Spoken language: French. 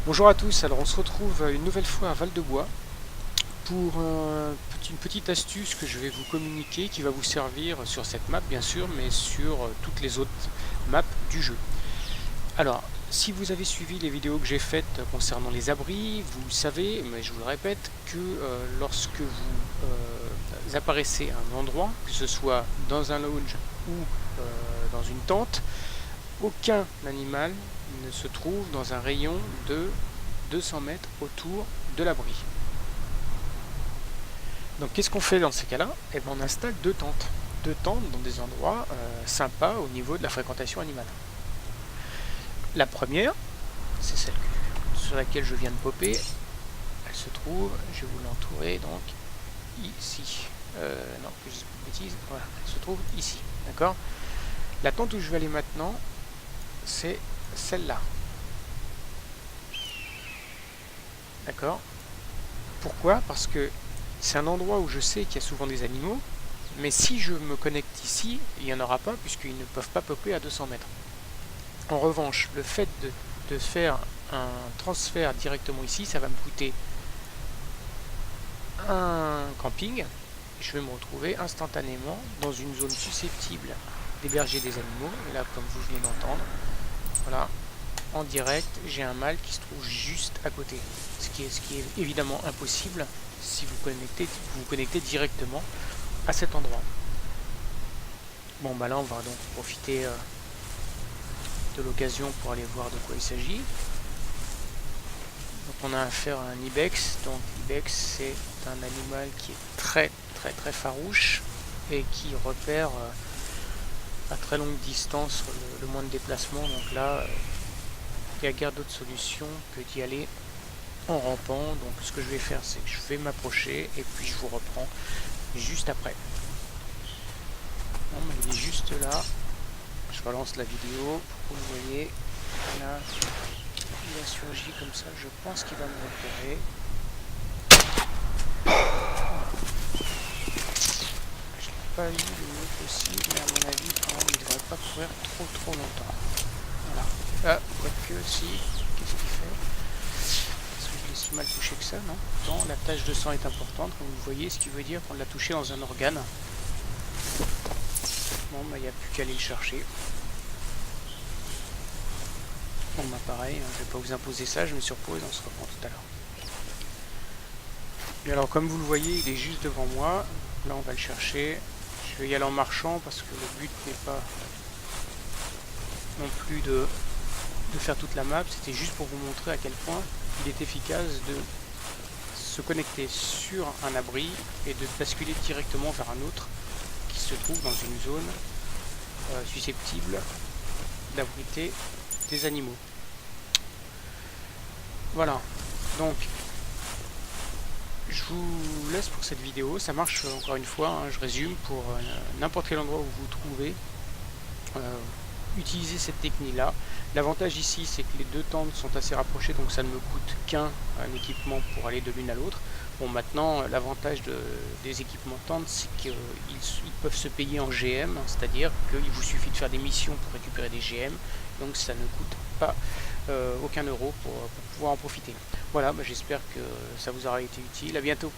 Bonjour à tous, alors on se retrouve une nouvelle fois à Val-de-Bois pour une petite astuce que je vais vous communiquer qui va vous servir sur cette map bien sûr, mais sur toutes les autres maps du jeu. Alors, si vous avez suivi les vidéos que j'ai faites concernant les abris, vous savez, mais je vous le répète, que lorsque vous apparaissez à un endroit, que ce soit dans un lounge ou dans une tente, aucun animal ne se trouve dans un rayon de 200 mètres autour de l'abri. Donc qu'est-ce qu'on fait dans ces cas-là? Eh bien, on installe deux tentes dans des endroits sympas au niveau de la fréquentation animale. La première, c'est celle sur laquelle je viens de popper. Elle se trouve, je vais vous l'entourer donc ici. Non, que je dis pas de bêtises. Voilà, elle se trouve ici, d'accord? La tente où je vais aller maintenant, c'est celle-là. D'accord? Pourquoi? Parce que c'est un endroit où je sais qu'il y a souvent des animaux, mais si je me connecte ici, il n'y en aura pas puisqu'ils ne peuvent pas popper à 200 mètres. En revanche, le fait de faire un transfert directement ici, ça va me coûter un camping. Je vais me retrouver instantanément dans une zone susceptible d'héberger des animaux. Et là, comme vous venez d'entendre, voilà, en direct, j'ai un mâle qui se trouve juste à côté. Ce qui est évidemment impossible si vous vous connectez directement à cet endroit. Bon, bah là, on va donc profiter de l'occasion pour aller voir de quoi il s'agit. Donc on a affaire à un ibex. Donc l'ibex, c'est un animal qui est très farouche et qui repère à très longue distance le moins de déplacement. Donc là, il n'y a guère d'autre solution que d'y aller en rampant. Donc ce que je vais faire, c'est que je vais m'approcher et puis je vous reprends juste après. Bon, il est juste là. Je relance la vidéo pour que vous voyez. Là, il a surgi comme ça. Je pense qu'il va me repérer. Je l'ai pas eu le mieux possible, mais à mon avis, quand même, il ne devrait pas courir trop longtemps. Voilà. Ah, quoique, si. Qu'est-ce qu'il fait? Est-ce que je l'ai si mal touché que ça? Non. Pourtant, la tache de sang est importante, comme vous voyez, ce qui veut dire qu'on l'a touché dans un organe. Bon, bah, il n'y a plus qu'à aller le chercher. Bon, bah, pareil, hein, je vais pas vous imposer ça, je me surpose, on se reprend tout à l'heure. Et alors, comme vous le voyez, il est juste devant moi. Là, on va le chercher. Je vais y aller en marchant parce que le but n'est pas non plus de faire toute la map. C'était juste pour vous montrer à quel point il est efficace de se connecter sur un abri et de basculer directement vers un autre qui se trouve dans une zone susceptible d'abriter des animaux. Voilà, donc je vous laisse pour cette vidéo. Ça marche encore une fois, hein, je résume, pour n'importe quel endroit où vous vous trouvez, utilisez cette technique là. L'avantage ici, c'est que les deux tentes sont assez rapprochées, donc ça ne me coûte qu'un équipement pour aller de l'une à l'autre. Bon, maintenant, l'avantage des équipements tentes, c'est qu'ils peuvent se payer en GM, c'est-à-dire qu'il vous suffit de faire des missions pour récupérer des GM, donc ça ne coûte pas aucun euro pour pouvoir en profiter. Voilà, bah, j'espère que ça vous aura été utile. À bientôt.